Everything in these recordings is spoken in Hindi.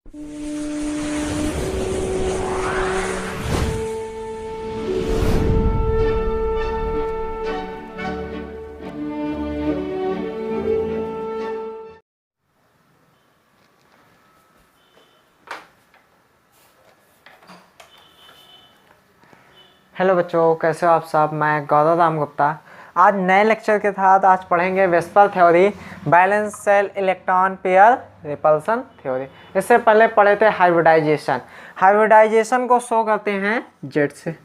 हेलो बच्चों, कैसे हो आप सब। मैं गौरव राम गुप्ता। आज नए लेक्चर के साथ आज पढ़ेंगे VSEPR theory, balance cell electron pair repulsion theory. इससे पहले पढ़े थे हाइब्रिडाइजेशन। हाइब्रिडाइजेशन को शो करते हैं जेड से।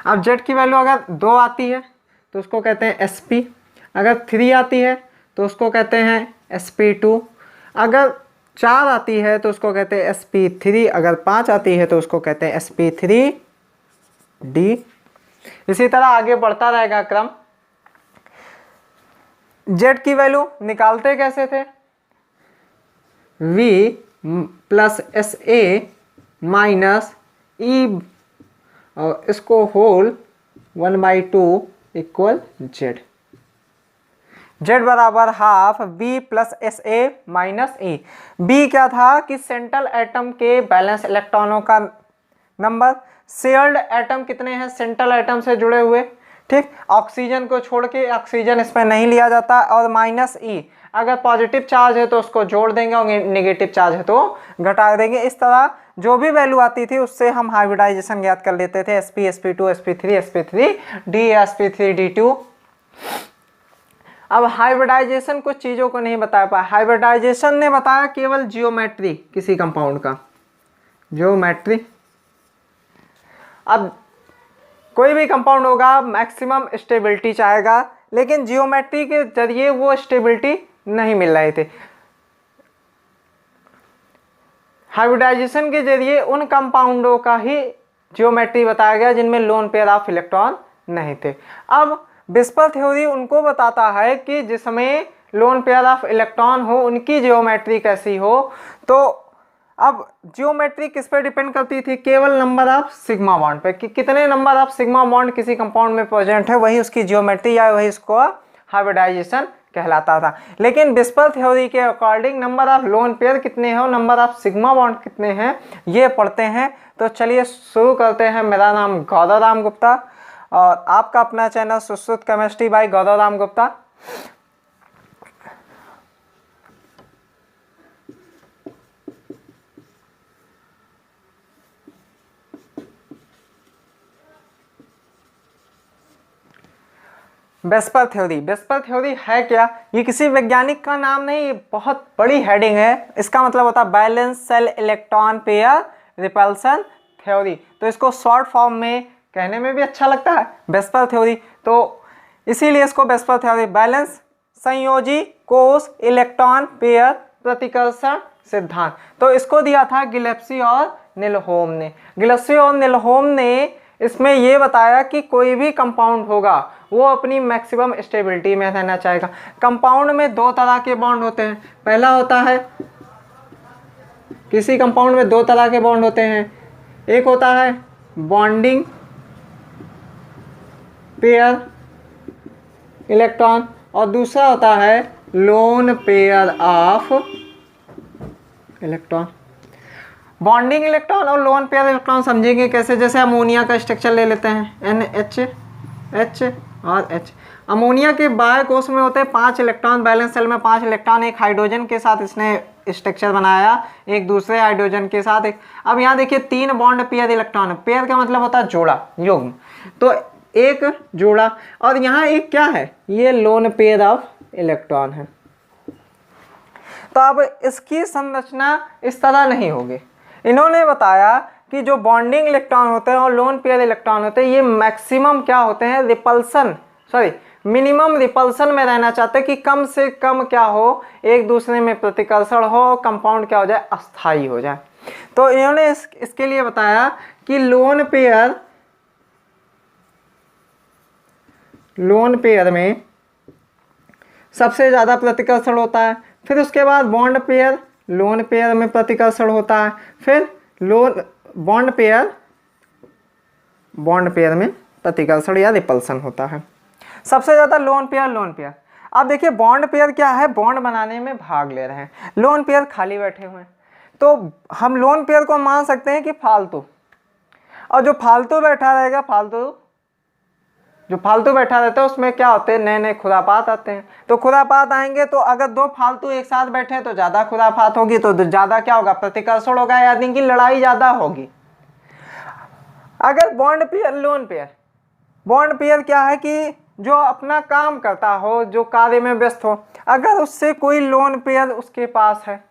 अब जेड की वैल्यू अगर 2 आती है तो उसको कहते हैं sp, अगर 3 आती है तो उसको कहते हैं sp2, अगर 4 आती है तो उसको कहते हैं sp3, अगर 5 आती है तो उसको कहते हैं sp3d। इसी तरह आगे बढ़ता रहेगा क्रम। जेड की वैल्यू निकालते कैसे थे, V plus S A minus E और इसको होल 1/2 इक्वल जेड। जेड बराबर half B plus S A minus E. B क्या था कि सेंट्रल एटम के बैलेंस इलेक्ट्रॉनों का नंबर। शेयर्ड एटम कितने हैं सेंट्रल एटम से जुड़े हुए, ठीक। ऑक्सीजन को छोड़ के ऑक्सीजन इसमें नहीं लिया जाता। और माइनस ई, अगर पॉजिटिव चार्ज है तो उसको जोड़ देंगे और नेगेटिव चार्ज है तो घटा देंगे। इस तरह जो भी वैल्यू आती थी उससे हम हाइब्रिडाइजेशन ज्ञात कर लेते थे, sp sp2 sp3 sp3d sp3d2। अब हाइब्रिडाइजेशन कुछ चीज़ों को नहीं बता पाया। हाइब्रिडाइजेशन ने बताया केवल जियोमेट्री किसी कंपाउंड का, जियोमेट्री। अब कोई भी कंपाउंड होगा मैक्सिमम स्टेबिलिटी चाहेगा, लेकिन जियोमेट्री के जरिए वो स्टेबिलिटी नहीं मिल रही थी। हाइब्रिडाइजेशन के जरिए उन कंपाउंडों का ही जियोमेट्री बताया गया जिनमें लोन पेयर ऑफ इलेक्ट्रॉन नहीं थे। अब वेस्पर थ्योरी उनको बताता है कि जिसमें लोन पेयर ऑफ इलेक्ट्रॉन हो उनकी जियोमेट्री कैसी हो। तो अब जियोमेट्री किस पे डिपेंड करती थी, केवल नंबर ऑफ सिग्मा बॉन्ड पे, कि कितने नंबर ऑफ सिग्मा बॉन्ड किसी कंपाउंड में प्रेजेंट है, वही उसकी जियोमेट्री या वही उसको हाइब्रिडाइजेशन कहलाता था। लेकिन वेस्पर थ्योरी के according number of lone pair कितने हैं और नंबर ऑफ सिग्मा बॉन्ड कितने हैं ये पढ़ते हैं। तो चलिए शुरू करते हैं। मेरा नाम गौरव राम गुप्ता और आपका अपना channel Sushrut Chemistry by Gaurav Ram Gupta. VSEPR theory, VSEPR theory है क्या, ये किसी वैज्ञानिक का नाम नहीं, ये बहुत बड़ी हेडिंग है। इसका मतलब होता है balance cell electron pair repulsion theory. तो इसको शॉर्ट फॉर्म में कहने में भी अच्छा लगता है वेस्पर थ्योरी, तो इसीलिए इसको वेस्पर थ्योरी। बैलेंस संयोजी कोष इलेक्ट्रॉन पेयर प्रतिकर्षण सिद्धांत, तो इसको दिया था गिलेस्पी और निलहोम ने। गिलेस्पी और निलहोम ने इसमें ये बताया कि कोई भी कंपाउंड होगा वो अपनी मैक्सिमम स्टेबिलिटी में रहना चाहेगा। कंपाउंड में 2 तरह के बॉन्ड होते हैं। पहला होता है, किसी कंपाउंड में 2 तरह के बॉन्ड होते हैं। एक होता है बॉन्डिंग पेयर इलेक्ट्रॉन और दूसरा होता है lone pair of electron. Bonding electron और लोन पेयर इलेक्ट्रॉन समझेंगे कैसे, जैसे अमोनिया का स्ट्रक्चर ले लेते हैं NH और H। अमोनिया के बाह्य कोश में होते हैं 5 इलेक्ट्रॉन, बैलेंस सेल में 5 इलेक्ट्रॉन, एक हाइड्रोजन के साथ इसने स्ट्रक्चर बनाया, एक दूसरे हाइड्रोजन के साथ एक। अब यहाँ देखिए 3 बॉन्ड पेयर इलेक्ट्रॉन, पेयर का मतलब होता है जोड़ा, युग्म, तो एक जोड़ा। और यहाँ एक क्या है, ये लोन पेयर ऑफ इलेक्ट्रॉन है। तो अब इसकी संरचना इस तरह नहीं होगी। इन्होंने बताया कि जो बॉन्डिंग इलेक्ट्रॉन होते हैं और लोन पेयर इलेक्ट्रॉन होते हैं ये मैक्सिमम क्या होते हैं, रिपल्सन, सॉरी मिनिमम रिपल्सन में रहना चाहते हैं कि कम से कम क्या हो, एक दूसरे में प्रतिकर्षण हो, कंपाउंड क्या हो जाए, अस्थायी हो जाए। तो इन्होंने इसके लिए बताया कि लोन पेयर में सबसे ज़्यादा प्रतिकर्षण होता है, फिर उसके बाद बॉन्ड पेयर, लोन पेयर में प्रतिकर्षण होता है, फिर बॉन्ड पेयर में प्रतिकर्षण या रिपल्सन होता है। सबसे ज़्यादा लोन पेयर। अब देखिए बॉन्ड पेयर क्या है, बॉन्ड बनाने में भाग ले रहे हैं, लोन पेयर खाली बैठे हुए हैं। तो हम लोन पेयर को मान सकते हैं कि फालतू, और जो फालतू बैठा रहेगा, जो फालतू बैठा रहता है उसमें क्या होते हैं, नए नए खुरापात आते हैं। तो खुरापात आएंगे तो अगर दो फालतू एक साथ बैठे हैं तो ज़्यादा खुरापात होगी, तो ज़्यादा क्या होगा, प्रतिकर्षण होगा, यानी कि लड़ाई ज़्यादा होगी। अगर bond pair, lone pair, bond pair क्या है कि जो अपना काम करता हो, जो कार्य में व्यस्त हो, अगर उससे कोई लोन पेयर उसके पास है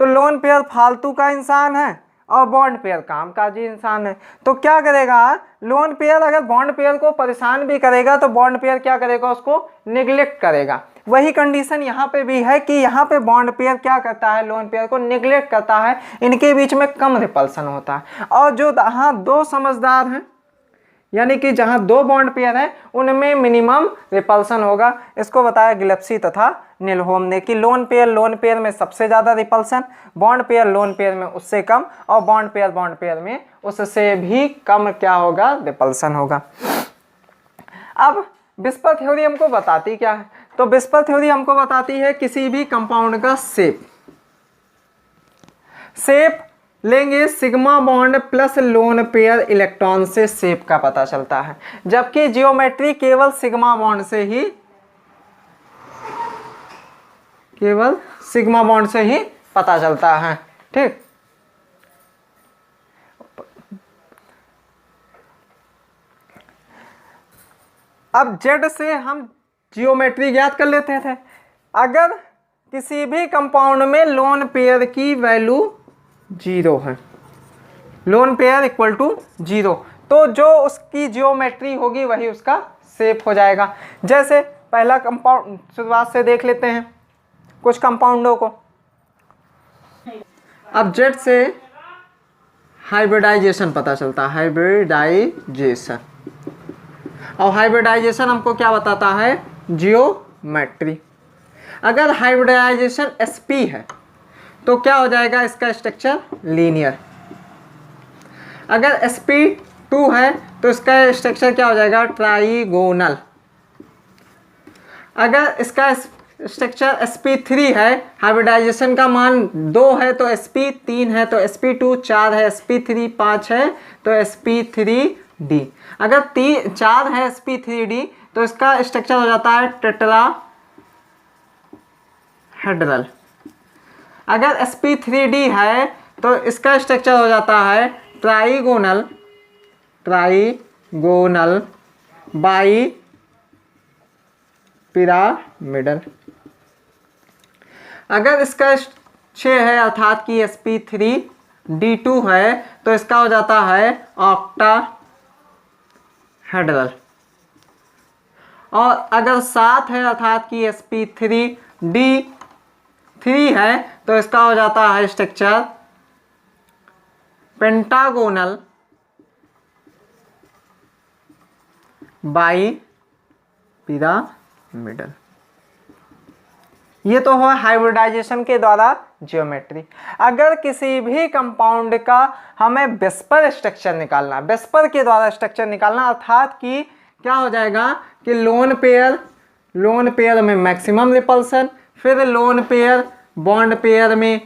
तो लोन पेयर फालतू का इंसान है और बॉन्ड पेयर कामकाजी इंसान है। तो क्या करेगा, लोन पेयर अगर बॉन्ड पेयर को परेशान भी करेगा तो बॉन्ड पेयर क्या करेगा, उसको निगलेक्ट करेगा। वही कंडीशन यहाँ पे भी है कि यहाँ पे बॉन्ड पेयर क्या करता है, लोन पेयर को निगलेक्ट करता है, इनके बीच में कम रिपल्सन होता है। और जो यहाँ दो समझदार हैं, यानी कि जहाँ दो बॉन्ड पेयर है उनमें मिनिमम रिपल्सन होगा। इसको बताया गिलेप्सी तथा निलहोम ने कि लोन पेयर में सबसे ज़्यादा repulsion, bond pair lone pair में उससे कम, और बॉन्ड पेयर में उससे भी कम क्या होगा, रिपल्सन होगा। अब विस्पर थ्योरी हमको बताती क्या है, तो विस्पर थ्योरी हमको बताती है किसी भी कंपाउंड का शेप लेंगे, sigma bond plus lone pair electron से शेप का पता चलता है, जबकि जियोमेट्री केवल सिग्मा बॉन्ड से ही पता चलता है। ठीक, अब जेड से हम जियोमेट्री ज्ञात कर लेते थे। अगर किसी भी कंपाउंड में लोन पेयर की वैल्यू 0 है, लोन पेयर इक्वल टू 0, तो जो उसकी जियोमेट्री होगी वही उसका शेप हो जाएगा। जैसे पहला कंपाउंड शुरुआत से देख लेते हैं कुछ कंपाउंडों को। अब जेड से हाइब्रिडाइजेशन पता चलता है, हाइब्रिडाइजेशन, और हाइब्रिडाइजेशन हमको क्या बताता है, जियोमेट्री। अगर हाइब्रिडाइजेशन sp है तो क्या हो जाएगा, इसका स्ट्रक्चर लीनियर। अगर sp2 है तो इसका स्ट्रक्चर क्या हो जाएगा, ट्राइगोनल। अगर इसका स्ट्रक्चर sp3 है, हाइब्रिडाइजेशन का मान 2 है तो sp3 है, तो sp2 4 है, sp3 5 है तो sp3d। अगर 4 है sp3d तो इसका स्ट्रक्चर हो जाता है टेट्राहेड्रल। अगर sp3d है तो इसका स्ट्रक्चर हो जाता है ट्राइगोनल बाई पिरामिडल। अगर इसका 6 है अर्थात कि sp3d2 है तो इसका हो जाता है ऑक्टाहेड्रल। और अगर 7 है अर्थात कि sp3d3 है तो इसका हो जाता है स्ट्रक्चर पेंटागोनल बाई पिरामिडल। ये तो हुआ हाइब्रिडाइजेशन के द्वारा ज्योमेट्री। अगर किसी भी कंपाउंड का हमें वेस्पर स्ट्रक्चर निकालना, वेस्पर के द्वारा स्ट्रक्चर निकालना, अर्थात कि क्या हो जाएगा कि लोन पेयर में मैक्सिमम रिपल्सन, फिर लोन पेयर बॉन्ड पेयर में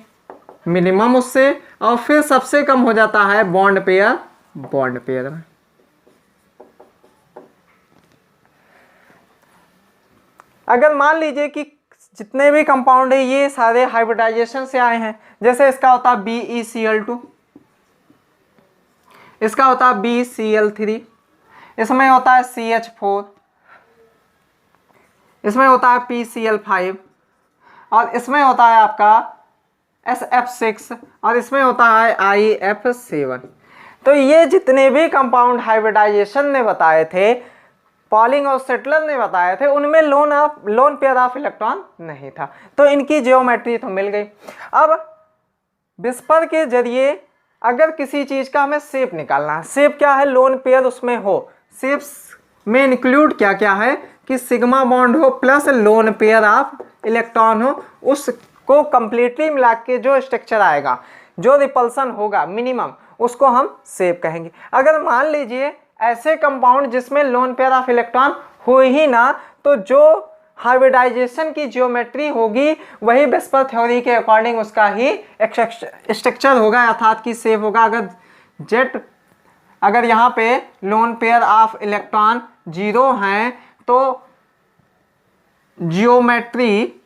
मिनिमम उससे, और फिर सबसे कम हो जाता है बॉन्ड पेयर में। अगर मान लीजिए कि जितने भी कंपाउंड है ये सारे हाइब्रिडाइजेशन से आए हैं, जैसे इसका होता है BeCl2, इसका होता है BCl3, इसमें होता है CH4, इसमें होता है PCl5, और इसमें होता है आपका SF6, और इसमें होता है IF7। तो ये जितने भी कंपाउंड हाइब्रिडाइजेशन ने बताए थे, पॉलिंग और सेटलर ने बताए थे, उनमें लोन पेयर ऑफ इलेक्ट्रॉन नहीं था, तो इनकी जियोमेट्री तो मिल गई। अब विस्पर के जरिए अगर किसी चीज का हमें शेप निकालना है, शेप क्या है, लोन पेयर उसमें हो, शेप्स में इंक्लूड क्या क्या है कि सिग्मा बॉन्ड हो plus lone pair of electron हो, उसको कंप्लीटली मिला के जो स्ट्रक्चर आएगा, जो रिपल्सन होगा मिनिमम, उसको हम शेप कहेंगे। अगर मान लीजिए ऐसे कंपाउंड जिसमें लोन पेयर ऑफ इलेक्ट्रॉन हो ही ना, तो जो हाइब्रिडाइजेशन की ज्योमेट्री होगी वही वेस्पर थ्योरी के अकॉर्डिंग उसका ही स्ट्रक्चर होगा, अर्थात की शेप होगा। अगर यहाँ पे लोन पेयर ऑफ इलेक्ट्रॉन 0 हैं तो जियोमेट्री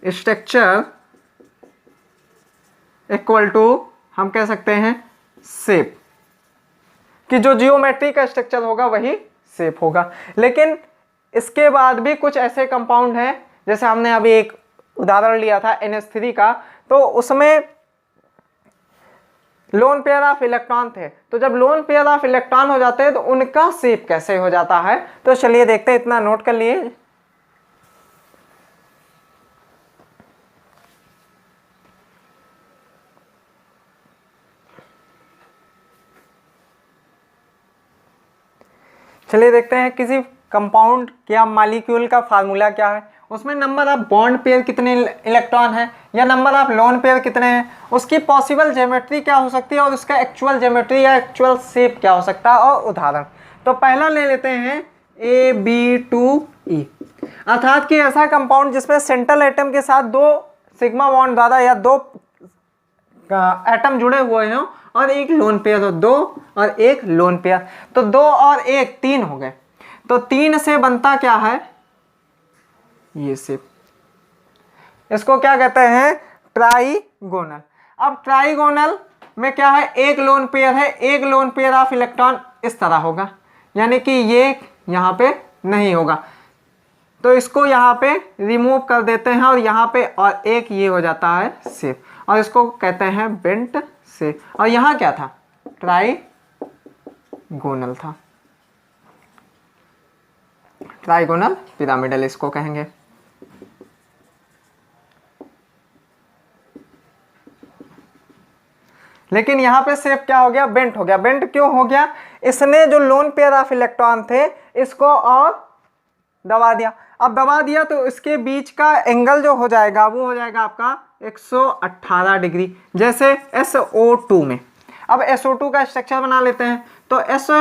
स्ट्रक्चर इक्वल टू हम कह सकते हैं शेप, कि जो जियोमेट्री का स्ट्रक्चर होगा वही शेप होगा। लेकिन इसके बाद भी कुछ ऐसे कंपाउंड हैं, जैसे हमने अभी एक उदाहरण लिया था NH3 का, तो उसमें लोन पेयर ऑफ इलेक्ट्रॉन थे। तो जब लोन पेयर ऑफ इलेक्ट्रॉन हो जाते हैं तो उनका शेप कैसे हो जाता है, तो चलिए देखते हैं, इतना नोट कर लिए। चलिए देखते हैं किसी कंपाउंड या मॉलिक्यूल का फार्मूला क्या है। उसमें नंबर ऑफ बॉन्ड पेयर कितने इलेक्ट्रॉन है या नंबर ऑफ लोन पेयर कितने हैं, उसकी पॉसिबल ज्योमेट्री क्या हो सकती है और उसका एक्चुअल ज्योमेट्री या एक्चुअल शेप क्या हो सकता है। और उदाहरण तो पहला ले लेते हैं AB2E, अर्थात कि ऐसा कंपाउंड जिसमें सेंट्रल एटम के साथ 2 सिग्मा बॉन्ड द्वारा या 2 एटम जुड़े हुए हैं और एक लोन पेयर हो, 2 और 1 लोन पेयर, तो 2 और 1 3 हो गए। तो 3 से बनता क्या है, ये शेप, इसको क्या कहते हैं, ट्राइगोनल। अब ट्राइगोनल में क्या है, एक लोन पेयर है, एक लोन पेयर ऑफ इलेक्ट्रॉन इस तरह होगा, यानी कि ये यहाँ पे नहीं होगा, तो इसको यहाँ पे रिमूव कर देते हैं और यहाँ पे और एक ये हो जाता है शेप, और इसको कहते हैं बेंट शेप। और यहाँ क्या था, ट्राइगोनल था, ट्राइगोनल पिरामिडल इसको कहेंगे। लेकिन यहाँ पे शेप क्या हो गया, बेंट हो गया। बेंट क्यों हो गया, इसने जो लोन पेयर ऑफ इलेक्ट्रॉन थे इसको और दबा दिया। अब दबा दिया तो इसके बीच का एंगल जो हो जाएगा वो हो जाएगा आपका 118 डिग्री, जैसे SO2 में। अब SO2 का स्ट्रक्चर बना लेते हैं, तो S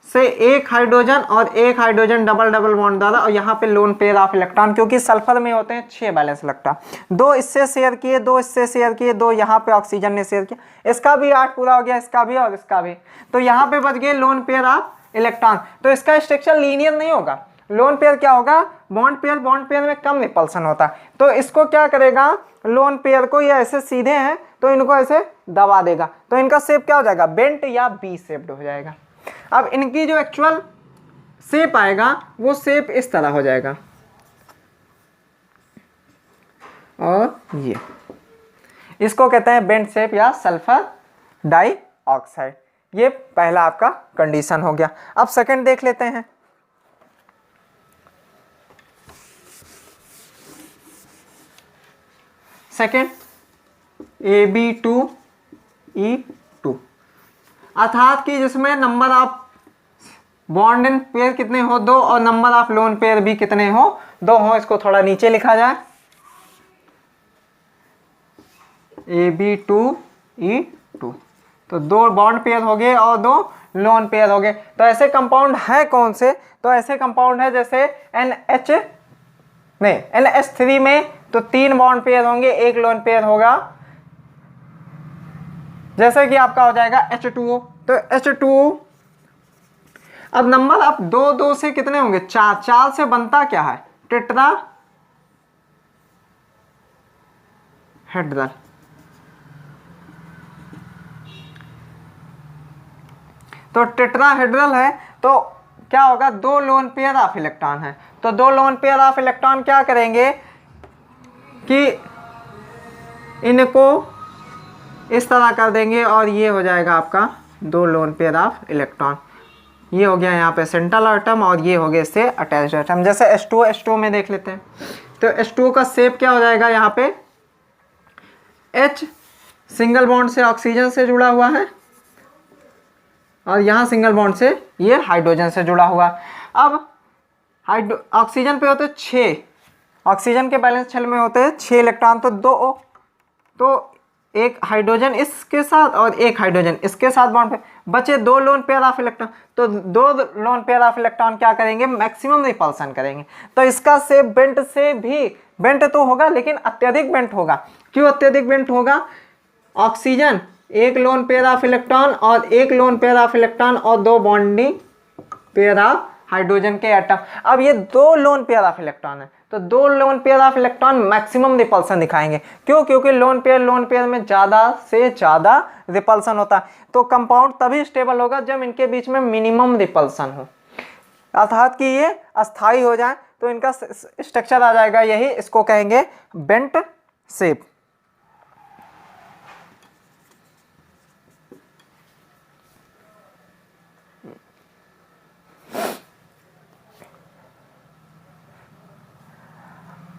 से एक हाइड्रोजन और एक हाइड्रोजन डबल डबल बॉन्ड द्वारा, और यहाँ पे लोन पेयर ऑफ इलेक्ट्रॉन, क्योंकि सल्फर में होते हैं 6 बैलेंस इलेक्ट्रॉन, 2 इससे शेयर किए, 2 इससे शेयर किए, 2 यहाँ पे ऑक्सीजन ने शेयर किया, इसका भी 8 पूरा हो गया, इसका भी और इसका भी, तो यहाँ पे बच गए लोन पेयर ऑफ इलेक्ट्रॉन। तो इसका स्ट्रक्चर लीनियर नहीं होगा, लोन पेयर क्या होगा, बॉन्ड पेयर में कम रिपल्सन होता है, तो इसको क्या करेगा, लोन पेयर को, ये ऐसे सीधे हैं तो इनको ऐसे दबा देगा, तो इनका शेप क्या हो जाएगा, बेंट या बी शेप्ड हो जाएगा। अब इनकी जो एक्चुअल शेप आएगा वो शेप इस तरह हो जाएगा, और ये इसको कहते हैं बेंट शेप या सल्फर डाइऑक्साइड। ये पहला आपका कंडीशन हो गया। अब सेकंड देख लेते हैं। सेकंड AB2E2, अर्थात कि जिसमें number of bond in pair कितने हो, 2, और नंबर ऑफ लोन पेयर भी कितने हो, 2 हो। इसको थोड़ा नीचे लिखा जाए, AB2E2, तो 2 बॉन्ड पेयर हो गए और 2 लोन पेयर हो गए। तो ऐसे कंपाउंड है कौन से, तो ऐसे कंपाउंड है जैसे NH3 में तो 3 बॉन्ड पेयर होंगे, 1 लोन पेयर होगा, जैसे कि आपका हो जाएगा H2O, तो H2O। अब नंबर अब 2 से कितने होंगे, 4 से बनता क्या है, टेट्राहेड्रल। तो टेट्राहेड्रल है तो क्या होगा, 2 लोन पेयर ऑफ इलेक्ट्रॉन है, तो 2 लोन पेयर ऑफ इलेक्ट्रॉन क्या करेंगे कि इनको इस तरह कर देंगे और ये हो जाएगा आपका 2 लोन पेयर ऑफ इलेक्ट्रॉन। ये हो गया यहाँ पे सेंट्रल एटम और ये हो गया इससे अटैच्ड एटम। जैसे H2O में देख लेते हैं, तो H2O का शेप क्या हो जाएगा, यहाँ पे H सिंगल बॉन्ड से ऑक्सीजन से जुड़ा हुआ है और यहाँ सिंगल बॉन्ड से ये हाइड्रोजन से जुड़ा हुआ। अब ऑक्सीजन पे होते 6, ऑक्सीजन के बैलेंस शेल में होते हैं 6 इलेक्ट्रॉन, तो 2 O, तो एक हाइड्रोजन इसके साथ और एक हाइड्रोजन इसके साथ बॉन्ड पे, बचे 2 लोन पेयर ऑफ इलेक्ट्रॉन। तो 2 लोन पेयर ऑफ इलेक्ट्रॉन क्या करेंगे, मैक्सिमम रिपल्सन करेंगे। तो इसका शेप बेंट से भी बेंट तो होगा लेकिन अत्यधिक बेंट होगा। क्यों अत्यधिक बेंट होगा, oxygen 1 lone pair of electron और 1 लोन पेयर ऑफ इलेक्ट्रॉन और 2 बॉन्डिंग पेयर ऑफ हाइड्रोजन के एटम। अब ये 2 लोन पेयर ऑफ इलेक्ट्रॉन है, तो 2 lone pair of electron maximum repulsion दिखाएंगे। क्यों, क्योंकि लोन पेयर में ज़्यादा से ज़्यादा रिपल्सन होता है। तो कंपाउंड तभी स्टेबल होगा जब इनके बीच में मिनिमम रिपल्सन हो, अर्थात कि ये अस्थाई हो जाए। तो इनका स्ट्रक्चर आ जाएगा यही, इसको कहेंगे बेंट शेप।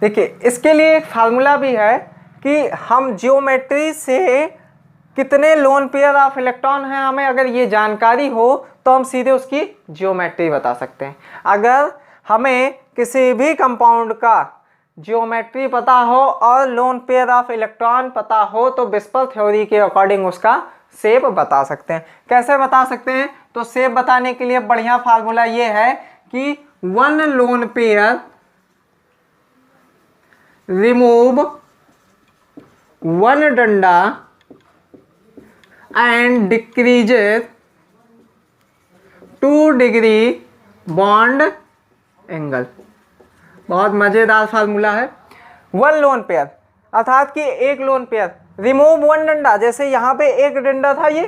देखिए इसके लिए एक फार्मूला भी है कि हम जियोमेट्री से कितने लोन पेयर ऑफ इलेक्ट्रॉन हैं, हमें अगर ये जानकारी हो तो हम सीधे उसकी जियोमेट्री बता सकते हैं। अगर हमें किसी भी कंपाउंड का जियोमेट्री पता हो और लोन पेयर ऑफ इलेक्ट्रॉन पता हो तो विस्पर थ्योरी के अकॉर्डिंग उसका शेप बता सकते हैं। कैसे बता सकते हैं, तो शेप बताने के लिए बढ़िया फार्मूला ये है कि 1 लोन पेयर remove 1 डंडा and decreases 2 degree bond angle. बहुत मजेदार फार्मूला है। 1 लोन पेयर अर्थात कि 1 लोन पेयर, रिमूव 1 डंडा, जैसे यहाँ पे एक डंडा था, ये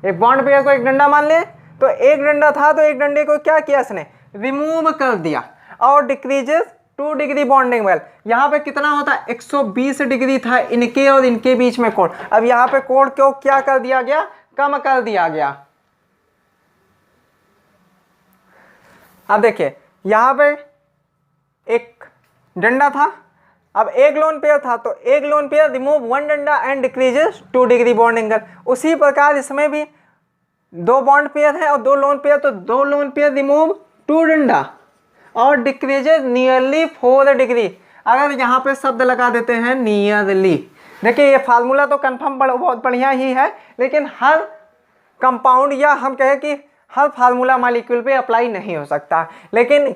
एक बॉन्ड पेयर को एक डंडा मान ले, तो एक डंडा था तो एक डंडे को क्या किया इसने, रिमूव कर दिया। और डिक्रीजेस 2 डिग्री बॉन्डिंग वेल, यहाँ पे कितना होता है 120 डिग्री था इनके और इनके बीच में कोण। अब यहाँ पे कोण क्यों क्या कर दिया गया, कम कर दिया गया। अब देखिए यहाँ पे एक डंडा था, अब एक लोन पेयर था, तो एक लोन पेयर रिमूव 1 डंडा and decreases 2 degree bond angle. उसी प्रकार इसमें भी 2 बॉन्ड पेयर है और 2 लोन पेयर, तो 2 लोन पेयर रिमूव 2 डंडा और डिक्रीजेज नियरली 4 डिग्री। अगर यहाँ पे शब्द लगा देते हैं नियरली, देखिए ये फार्मूला तो कंफर्म बहुत बढ़िया ही है, लेकिन हर कंपाउंड या हम कहें कि हर फार्मूला मॉलिक्यूल पे अप्लाई नहीं हो सकता। लेकिन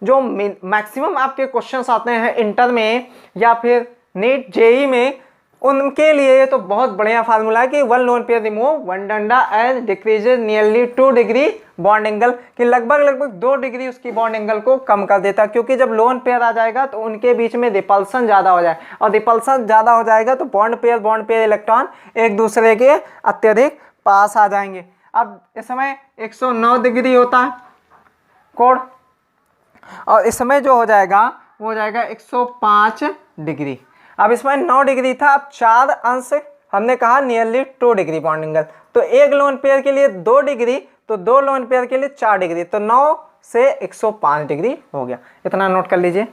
जो मैक्सिमम आपके क्वेश्चंस आते हैं इंटर में या फिर नीट जेई में, उनके लिए ये तो बहुत बढ़िया फार्मूला है कि 1 लोन पेयर रिमूव 1 डंडा and decreases nearly 2 degree bond angle, कि लगभग 2 डिग्री उसकी बॉन्ड एंगल को कम कर देता है। क्योंकि जब लोन पेयर आ जाएगा तो उनके बीच में रिपल्सन ज़्यादा हो जाए, और रिपल्सन ज़्यादा हो जाएगा तो बॉन्ड पेयर इलेक्ट्रॉन एक दूसरे के अत्यधिक पास आ जाएंगे। अब इस समय 109 डिग्री होता है कोण, और इस समय जो हो जाएगा वो हो जाएगा 105 डिग्री। अब इसमें 9 डिग्री था, अब 4 अंश हमने कहा नियरली 2 डिग्री बॉन्ड एंगल, तो एक लोन पेयर के लिए 2 डिग्री, तो 2 लोन पेयर के लिए 4 डिग्री, तो 9 से 105 डिग्री हो गया। इतना नोट कर लीजिए।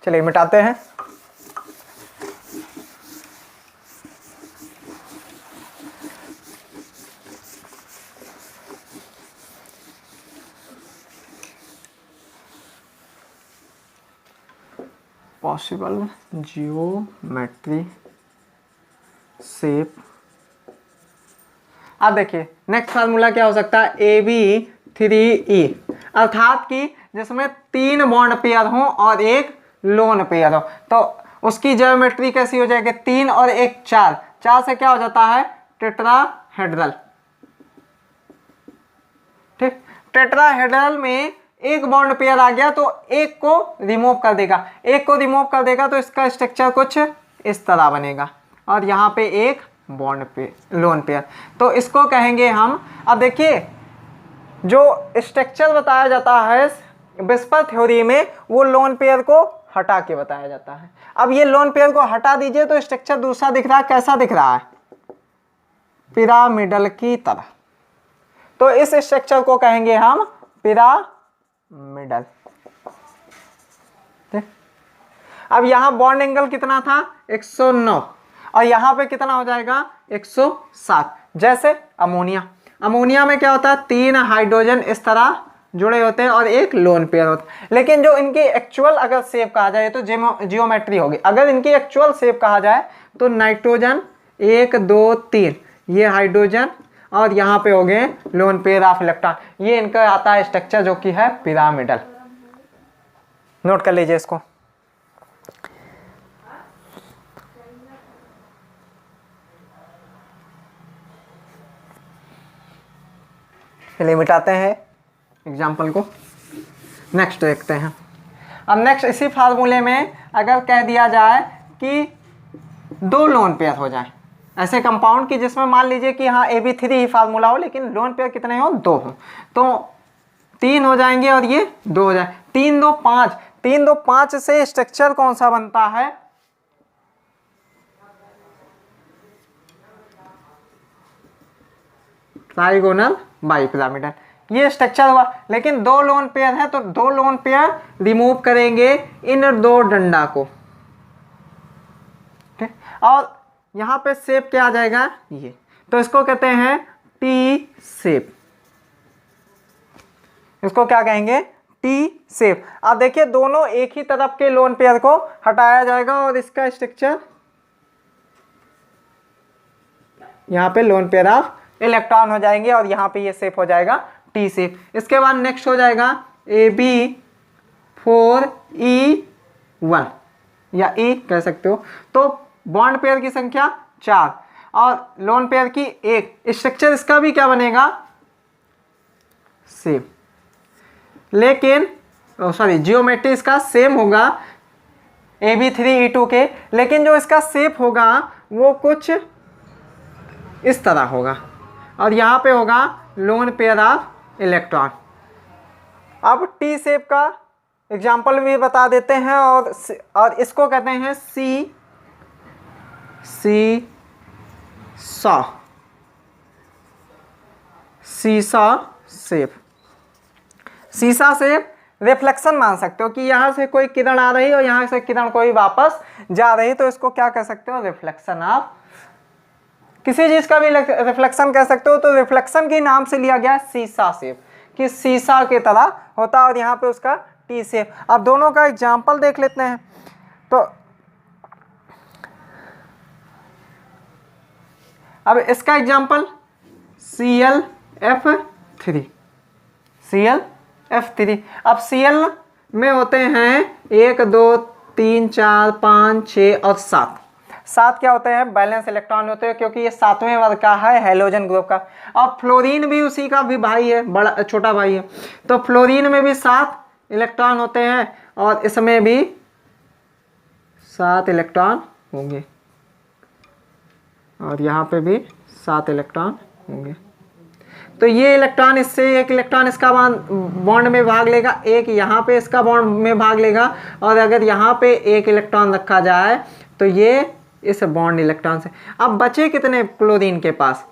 चलिए मिटाते हैं। Possible geometry shape. अब देखिए नेक्स्ट फार्मूला क्या हो सकता है, AB3E, अर्थात कि जिसमें 3 बॉन्ड पेयर हो और एक लोन पेयर हो, तो उसकी ज्योमेट्री कैसी हो जाएगी, 3 और 1 4, 4 से क्या हो जाता है टेट्राहेड्रल। ठीक, टेट्राहेड्रल में एक बॉन्ड पेयर आ गया तो एक को रिमूव कर देगा, एक को रिमूव कर देगा तो इसका स्ट्रक्चर कुछ इस तरह बनेगा, और यहाँ पे एक बॉन्ड पे लोन पेयर, तो इसको कहेंगे हम। अब देखिए जो स्ट्रक्चर बताया जाता है विस्पर थ्योरी में, वो लोन पेयर को हटा के बताया जाता है। अब ये लोन पेयर को हटा दीजिए तो स्ट्रक्चर दूसरा दिख रहा है, कैसा दिख रहा है, पिरामिडल की तरह। तो इस स्ट्रक्चर को कहेंगे हम पिरामिडल। अब यहां बॉन्ड एंगल कितना था 109, और यहां पे कितना हो जाएगा 107, जैसे अमोनिया। अमोनिया में क्या होता है, 3 हाइड्रोजन इस तरह जुड़े होते हैं और एक लोन पेयर होता है। लेकिन जो इनकी एक्चुअल अगर शेप कहा जाए तो जियोमेट्री होगी। अगर इनकी एक्चुअल शेप कहा जाए तो नाइट्रोजन 1 2 3 ये हाइड्रोजन और यहाँ पे हो गए लोन पेयर ऑफ इलेक्ट्रॉन। ये इनका आता है स्ट्रक्चर जो कि है पिरामिडल। नोट कर लीजिए इसको। चलिए मिटाते हैं एग्जाम्पल को, नेक्स्ट देखते हैं। अब नेक्स्ट इसी फार्मूले में अगर कह दिया जाए कि 2 लोन पेयर हो जाए ऐसे कंपाउंड की जिसमें मान लीजिए कि हाँ AB3 ही फार्मूला हो लेकिन लोन पेयर कितने हो, 2 हो, तो 3 हो जाएंगे और ये 2 हो जाए। 3 2 5, 3 2 5 से स्ट्रक्चर कौन सा बनता है, ट्राइगोनल बाइपिरामिडल, ये स्ट्रक्चर हुआ। लेकिन 2 लोन पेयर है तो 2 लोन पेयर रिमूव करेंगे इन 2 डंडा को, ठीक। और यहाँ पे शेप क्या आ जाएगा, ये, तो इसको कहते हैं टी शेप। इसको क्या कहेंगे, टी शेप। अब देखिए दोनों एक ही तरफ के लोन पेयर को हटाया जाएगा और इसका स्ट्रक्चर यहाँ पे लोन पेयर ऑफ इलेक्ट्रॉन हो जाएंगे और यहाँ पे ये शेप हो जाएगा टी शेप। इसके बाद नेक्स्ट हो जाएगा AB4E1 या E कह सकते हो। तो बॉन्ड पेयर की संख्या 4 और लोन पेयर की 1। स्ट्रक्चर इसका भी क्या बनेगा, सेम, लेकिन सॉरी जियोमेट्री इसका सेम होगा AB3E2 के, लेकिन जो इसका शेप होगा वो कुछ इस तरह होगा और यहाँ पे होगा लोन पेयर ऑफ इलेक्ट्रॉन। अब टी शेप का एग्जाम्पल भी बता देते हैं और इसको कहते हैं सीसा शेप। सीसा शेप रिफ्लेक्शन मान सकते हो कि यहाँ से कोई किरण आ रही है और यहाँ से किरण कोई वापस जा रही है, तो इसको क्या कह सकते हो, रिफ्लेक्शन ऑफ किसी चीज का भी रिफ्लेक्शन कह सकते हो। तो रिफ्लेक्शन के नाम से लिया गया सीसा शेप कि शीशा की तरह होता है और यहाँ पे उसका टी शेप। अब दोनों का एग्जाम्पल देख लेते हैं। तो अब इसका एग्जाम्पल ClF3। अब Cl में होते हैं 1 2 3 4 5 6 और 7 क्या होते हैं, बैलेंस इलेक्ट्रॉन होते हैं क्योंकि ये 7वें वर्ग का है हैलोजन ग्रुप का। और फ्लोरीन भी उसी का भी भाई है, बड़ा छोटा भाई है। तो फ्लोरीन में भी 7 इलेक्ट्रॉन होते हैं और इसमें भी 7 इलेक्ट्रॉन होंगे और यहाँ पे भी 7 इलेक्ट्रॉन होंगे। तो ये इलेक्ट्रॉन इससे, एक इलेक्ट्रॉन इसका बॉन्ड में भाग लेगा, एक यहाँ पे इसका बॉन्ड में भाग लेगा और अगर यहाँ पे एक इलेक्ट्रॉन रखा जाए तो ये इस बॉन्ड इलेक्ट्रॉन से। अब बचे कितने क्लोरीन के पास,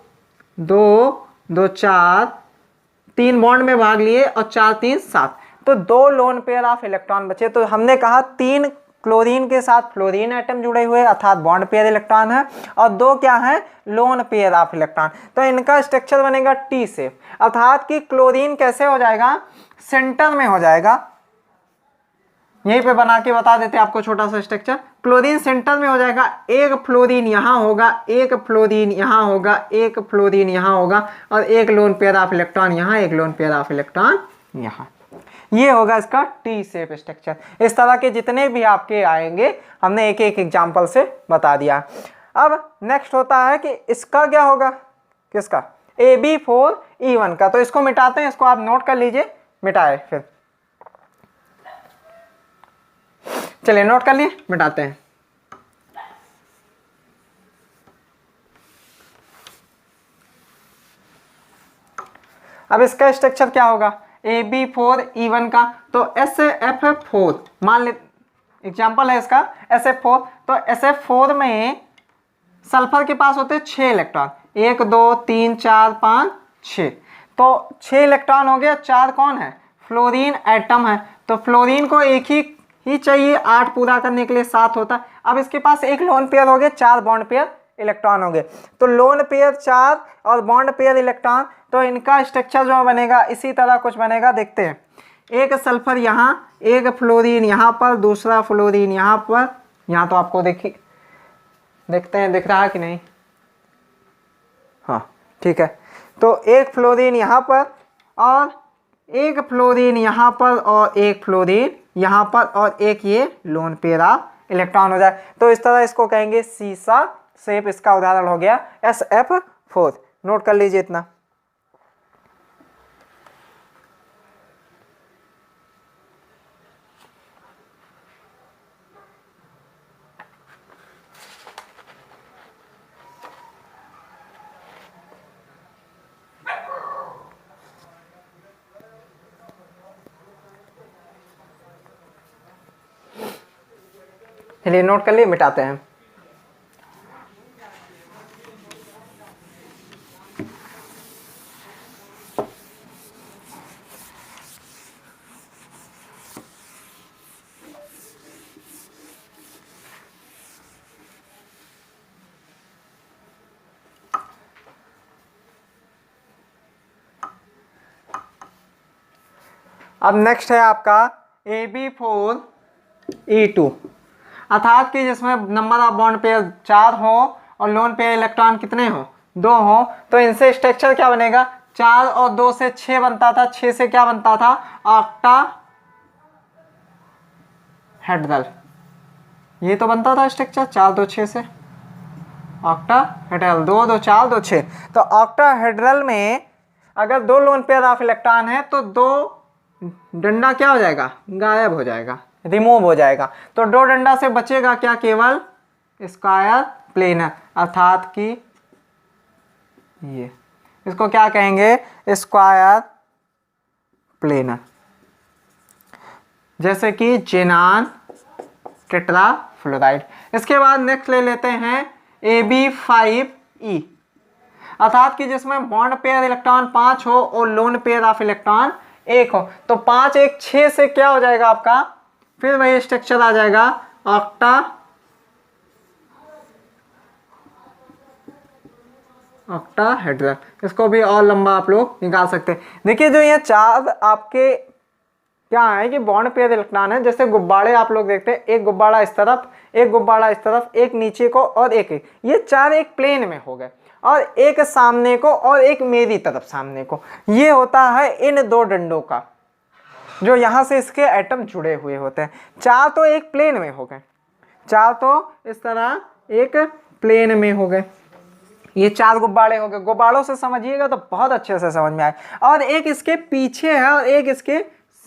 2 2 4, 3 बॉन्ड में भाग लिए और 4 3 7, तो 2 लोन पेयर ऑफ इलेक्ट्रॉन बचे। तो हमने कहा 3 क्लोरीन के साथ फ्लोरीन एटम जुड़े हुए अर्थात बॉन्ड पेयर इलेक्ट्रॉन है और 2 क्या है, लोन पेयर ऑफ इलेक्ट्रॉन। तो इनका स्ट्रक्चर बनेगा टी शेप, अर्थात कि क्लोरीन कैसे हो जाएगा, सेंटर में हो जाएगा। यहीं पे बना के बता देते हैं आपको छोटा सा स्ट्रक्चर। क्लोरीन सेंटर में हो जाएगा, एक फ्लोरीन यहाँ होगा, एक फ्लोरीन यहाँ होगा, एक फ्लोरीन यहाँ होगा और एक लोन पेयर ऑफ इलेक्ट्रॉन यहाँ, एक लोन पेयर ऑफ इलेक्ट्रॉन यहाँ। ये होगा इसका टी शेप स्ट्रक्चर। इस तरह के जितने भी आपके आएंगे हमने एक एक एग्जाम्पल से बता दिया। अब नेक्स्ट होता है कि इसका क्या होगा, किसका, AB4E1 का। तो इसको मिटाते हैं, इसको आप नोट कर लीजिए, मिटाए फिर, चलिए नोट कर लिए, मिटाते हैं। अब इसका स्ट्रक्चर क्या होगा, AB4E1 का। तो SF4 मान ले, एग्जाम्पल है इसका SF4। तो SF4 में सल्फर के पास होते हैं 6 इलेक्ट्रॉन, 1 2 3 4 5 6। तो 6 इलेक्ट्रॉन हो गया, 4 कौन है, फ्लोरीन एटम है। तो फ्लोरीन को एक ही चाहिए, 8 पूरा करने के लिए 7 होता है। अब इसके पास एक लोन पेयर हो गया, 4 बॉन्ड पेयर इलेक्ट्रॉन हो गए। तो लोन पेयर 4 और बॉन्ड पेयर इलेक्ट्रॉन, तो इनका स्ट्रक्चर जो बनेगा इसी तरह कुछ बनेगा। देखते हैं, एक सल्फर यहाँ, एक फ्लोरीन यहाँ पर, दूसरा फ्लोरीन यहाँ पर। यहाँ तो आपको देखते हैं दिख रहा है कि नहीं, हाँ ठीक है। तो एक फ्लोरीन यहाँ पर और एक फ्लोरीन यहाँ पर और एक फ्लोरीन यहाँ पर और एक ये लोन पेयर ऑफ इलेक्ट्रॉन हो जाए। तो इस तरह इसको कहेंगे सीसा शेप। इसका उदाहरण हो गया SF4। नोट कर लीजिए इतना। चलिए नोट कर लिए, मिटाते हैं। अब नेक्स्ट है आपका AB4E2, अर्थात कि जिसमें नंबर ऑफ बॉन्ड पेयर 4 हो और लोन पेयर इलेक्ट्रॉन कितने हो, 2 हो। तो इनसे स्ट्रक्चर क्या बनेगा, 4 और 2 से 6 बनता था। 6 से क्या बनता था, ऑक्टाहेड्रल। ये तो बनता था स्ट्रक्चर 4 2 6 से ऑक्टाहेड्रल, 2 2 4 2 6। तो ऑक्टाहेड्रल में अगर 2 लोन पेयर ऑफ इलेक्ट्रॉन है तो 2 डंडा क्या हो जाएगा, गायब हो जाएगा, रिमूव हो जाएगा। तो 2 डंडा से बचेगा क्या, केवल स्क्वायर प्लेनर, अर्थात कि ये इसको क्या कहेंगे, स्क्वायर प्लेनर, जैसे कि जेनान टेट्राफ्लोराइड। इसके बाद नेक्स्ट ले लेते हैं AB5E, अर्थात कि जिसमें बॉन्ड पेयर इलेक्ट्रॉन 5 हो और लोन पेयर ऑफ इलेक्ट्रॉन 1 हो। तो 5 1 6 से क्या हो जाएगा आपका, फिर वही स्ट्रक्चर आ जाएगा ऑक्टाहेड्रल। इसको भी और लंबा आप लोग निकाल सकते हैं। देखिए जो ये 4 आपके क्या है कि बॉन्ड पेयर इलेक्ट्रॉन है, जैसे गुब्बारे आप लोग देखते हैं, एक गुब्बारा इस तरफ, एक गुब्बारा इस तरफ, एक नीचे को और एक ये 4 एक प्लेन में हो गए, और एक सामने को और एक मेरी तरफ सामने को। ये होता है इन 2 डंडों का, जो यहाँ से इसके एटम जुड़े हुए होते हैं। 4 तो एक प्लेन में हो गए, 4 तो इस तरह एक प्लेन में हो गए। ये 4 गुब्बारे हो गए। गुब्बारों से समझिएगा तो बहुत अच्छे से समझ में आए। और एक इसके पीछे है और एक इसके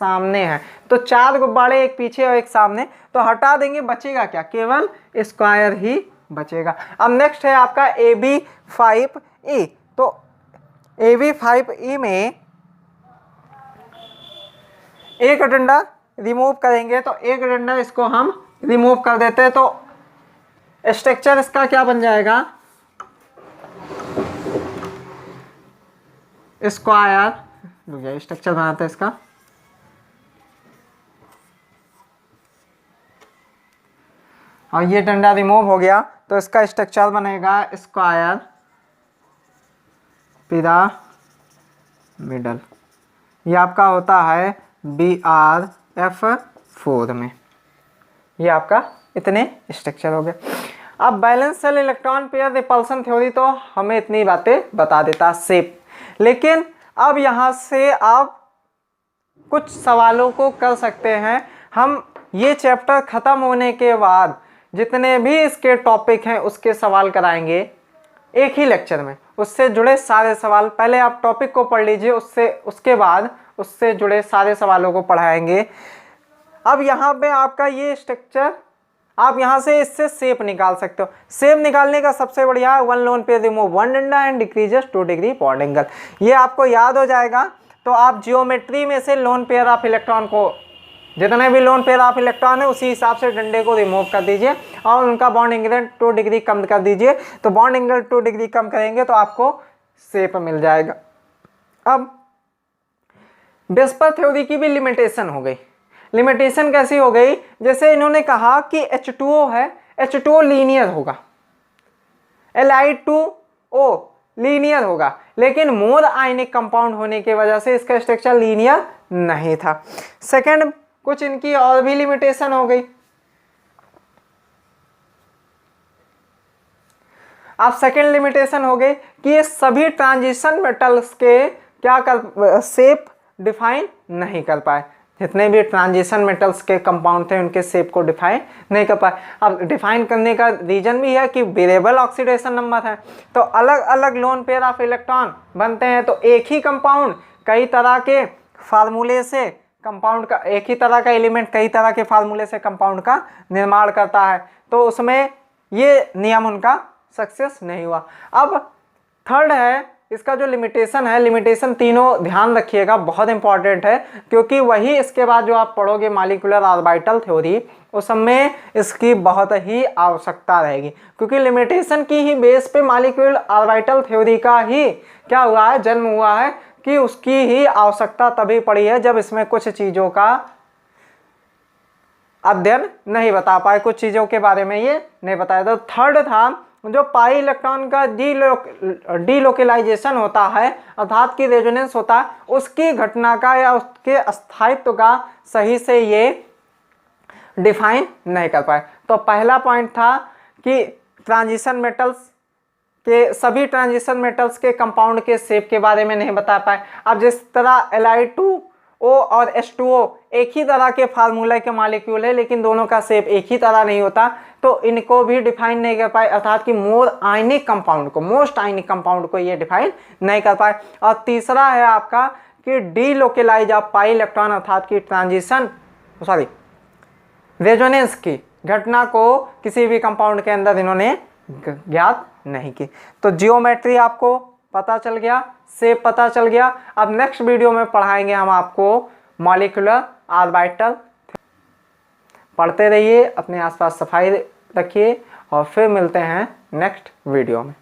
सामने है। तो 4 गुब्बारे, एक पीछे और एक सामने। तो हटा देंगे, बचेगा क्या, केवल स्क्वायर ही बचेगा। अब नेक्स्ट है आपका AB5E। तो AB5E में एक डंडा रिमूव करेंगे, तो एक डंडा इसको हम रिमूव कर देते हैं। तो स्ट्रक्चर इसका क्या बन जाएगा, स्क्वायर। स्ट्रक्चर बनाते हैं इसका, और ये डंडा रिमूव हो गया तो इसका स्ट्रक्चर बनेगा स्क्वायर पिरामिडल। ये आपका होता है BrF4 में। ये आपका इतने स्ट्रक्चर हो गए। अब balance cell electron pair repulsion theory तो हमें इतनी बातें बता देता शेप। लेकिन अब यहाँ से आप कुछ सवालों को कर सकते हैं। हम ये चैप्टर ख़त्म होने के बाद जितने भी इसके टॉपिक हैं उसके सवाल कराएंगे एक ही लेक्चर में, उससे जुड़े सारे सवाल। पहले आप टॉपिक को पढ़ लीजिए, उसके बाद उससे जुड़े सारे सवालों को पढ़ाएंगे। अब यहाँ पे आपका ये स्ट्रक्चर, आप यहाँ से इससे शेप निकाल सकते हो। शेप निकालने का सबसे बढ़िया है 1 लोन पेयर रिमूव 1 डंडा and decreases 2 degree bond angle. ये आपको याद हो जाएगा। तो आप जियोमेट्री में से लोन पेयर ऑफ इलेक्ट्रॉन को, जितने भी लोन पेयर ऑफ इलेक्ट्रॉन है उसी हिसाब से डंडे को रिमूव कर दीजिए और उनका बॉन्ड एंगल 2 डिग्री कम कर दीजिए। तो बॉन्ड एंगल 2 डिग्री कम करेंगे तो आपको शेप मिल जाएगा। अब वेस्पर थ्योरी की भी लिमिटेशन हो गई। लिमिटेशन कैसी हो गई, जैसे इन्होंने कहा कि H2O है, H2O लीनियर होगा। Li2O लीनियर होगा, लेकिन मोर आयनिक कंपाउंड होने की वजह से इसका स्ट्रक्चर लीनियर नहीं था। सेकंड, कुछ इनकी और भी लिमिटेशन हो गई। अब सेकंड लिमिटेशन हो गई कि ये सभी ट्रांजिशन मेटल्स के क्या कर शेप डिफाइन नहीं कर पाए। जितने भी ट्रांजिशन मेटल्स के कंपाउंड थे उनके शेप को डिफाइन नहीं कर पाए। अब डिफाइन करने का रीजन भी है कि वेरिएबल ऑक्सीडेशन नंबर है, तो अलग अलग लोन पेयर ऑफ इलेक्ट्रॉन बनते हैं, तो एक ही कंपाउंड कई तरह के फार्मूले से कंपाउंड का, एक ही तरह का एलिमेंट कई तरह के फार्मूले से कंपाउंड का निर्माण करता है, तो उसमें ये नियम उनका सक्सेस नहीं हुआ। अब थर्ड है इसका जो लिमिटेशन है, लिमिटेशन तीनों ध्यान रखिएगा, बहुत इंपॉर्टेंट है, क्योंकि वही इसके बाद जो आप पढ़ोगे मॉलिक्यूलर ऑर्बिटल थ्योरी, उस समय इसकी बहुत ही आवश्यकता रहेगी, क्योंकि लिमिटेशन की ही बेस पे मॉलिक्यूलर ऑर्बिटल थ्योरी का ही क्या हुआ है, जन्म हुआ है, कि उसकी ही आवश्यकता तभी पड़ी है जब इसमें कुछ चीज़ों का अध्ययन नहीं बता पाए, कुछ चीज़ों के बारे में ये नहीं बताया। तो थर्ड था जो पाई इलेक्ट्रॉन का डीलोकेलाइजेशन होता है, अर्थात की रेजोनेंस होता है, उसकी घटना का या उसके स्थायित्व का सही से ये डिफाइन नहीं कर पाए। तो पहला पॉइंट था कि ट्रांजिशन मेटल्स के, सभी ट्रांजिशन मेटल्स के कंपाउंड के शेप के बारे में नहीं बता पाए। अब जिस तरह Li2O और H2O एक ही तरह के फार्मूला के मॉलिक्यूल है, लेकिन दोनों का शेप एक ही तरह नहीं होता, तो इनको भी डिफाइन नहीं कर पाए, अर्थात कि मोर आयनिक कंपाउंड को, मोस्ट आयनिक कंपाउंड को ये डिफाइन नहीं कर पाए। और तीसरा है आपका कि डीलोकेलाइज ऑफ पाई इलेक्ट्रॉन, अर्थात कि ट्रांजिशन रेजोनेंस की घटना को किसी भी कंपाउंड के अंदर इन्होंने ज्ञात नहीं की। तो जियोमेट्री आपको पता चल गया, शेप पता चल गया। अब नेक्स्ट वीडियो में पढ़ाएंगे हम आपको मॉलिक्यूलर ऑर्बिटल। पढ़ते रहिए, अपने आसपास सफाई रखिए, और फिर मिलते हैं नेक्स्ट वीडियो में।